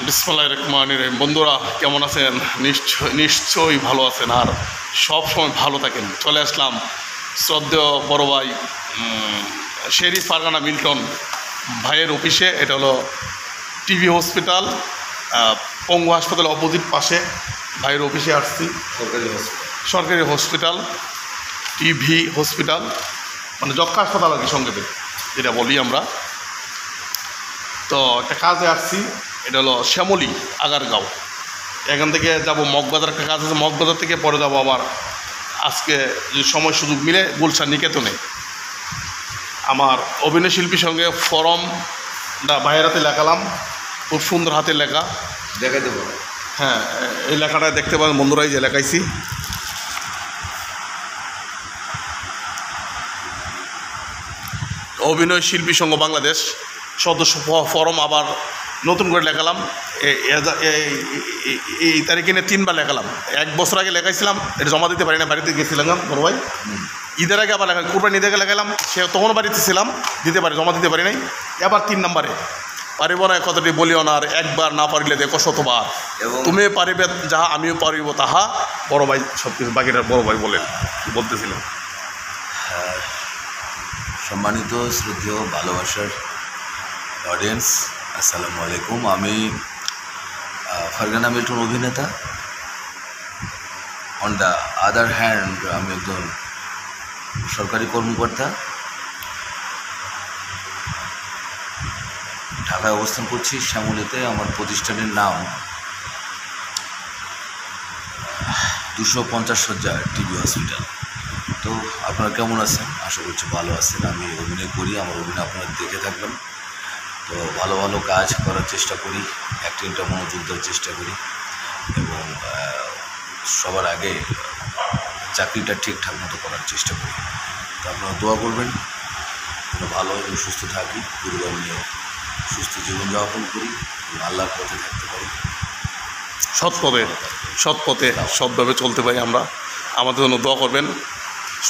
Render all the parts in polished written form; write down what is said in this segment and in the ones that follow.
বিসমিল্লাহির রহমানির রহিম। বন্ধুরা কেমন আছেন? নিশ্চয়ই ভালো আছেন আর সব সময় ভালো থাকেন। চলে আসলাম শ্রদ্ধেয় বড় ভাই শেরিফ ফারগানা মিল্টন ভাইয়ের অফিসে। এটা হলো টিভি হসপিটাল, পঙ্গু হাসপাতালের অপোজিট পাশে ভাইয়ের অফিসে আসছি। সরকারি হসপিটাল, টিভি হসপিটাল মানে যক্ষা হাসপাতাল আর কি সংক্ষেপে যেটা বলি আমরা। তো একটা কাজে আসছি, এটা হলো শ্যামলী আগারগাঁও। এখান থেকে যাব মগবাজার, একটা কাজ আছে মগবাজার থেকে, পরে যাব আবার আজকে যদি সময় সুযোগ মিলে গুলশান নিকেতনে। আমার অভিনয় শিল্পীর সঙ্গে ফরমটা ভাইয়ের হাতে লেখালাম, খুব সুন্দর হাতে লেখা, দেখাই দেবো। হ্যাঁ এই লেখাটা দেখতে পারেন বন্ধুরাই যে লেখাইছি। অভিনয় শিল্পী সংঘ বাংলাদেশ সদস্য ফরম আবার নতুন করে লেখালাম। এই তারিখে নিয়ে 3বার লেখালাম। 1 বছর আগে লেখাইছিলাম, এটা জমা দিতে পারি না, বাড়িতে গেছিলাম বড় ভাই। ঈদের আগে আবার লেখা, কুরবানি ঈদের আগে লেখালাম, সে তখনও বাড়িতে ছিলাম, দিতে পারি, জমা দিতে পারি নাই। এবার 3 নম্বরে পারিব না কথাটি বলিও না, আর একবার না পারিলে দেখো শতবার, তুমি পারিবে যাহা আমিও পারিব তাহা। বড় ভাই সব কিছু বাকিটা বড় ভাই বলেন, বলতেছিলেন। সম্মানিত শ্রদ্ধেয় ভালোবাসার অডিয়েন্স, আসসালামু আলাইকুম। আমি ফারগানা মিল্টন, অভিনেতা। অন দ্য আদার হ্যান্ড আমি একজন সরকারি কর্মকর্তা, ঢাকায় অবস্থান করছি, শ্যামলীতে। আমার প্রতিষ্ঠানের নাম 250 শয্যা টিভি হসপিটাল। তো আপনারা কেমন আছেন? আশা করছি ভালো আছেন। আমি অভিনয় করি, আমার অভিনয় আপনারা দেখে থাকবেন। তো ভালো ভালো কাজ করার চেষ্টা করি, অ্যাক্টিংটা মনোযোগ দেওয়ার চেষ্টা করি, এবং সবার আগে চাকরিটা ঠিকঠাক মতো করার চেষ্টা করি। তো আপনারা দোয়া করবেন যেন ভালো এবং সুস্থ থাকি, পরিবার নিয়ে সুস্থ জীবনযাপন করি, আল্লাহর পথে থাকতে পারি, সৎপথে সৎভাবে চলতে পারি আমরা। আমাদের জন্য দোয়া করবেন।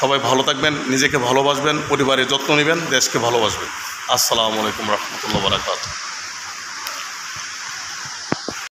সবাই ভালো থাকবেন, নিজেকে ভালোবাসবেন, পরিবারের যত্ন নেবেন, দেশকে ভালোবাসবেন। আসসালামু আলাইকুম রহমতুল্লাহ বারাকাতুহু।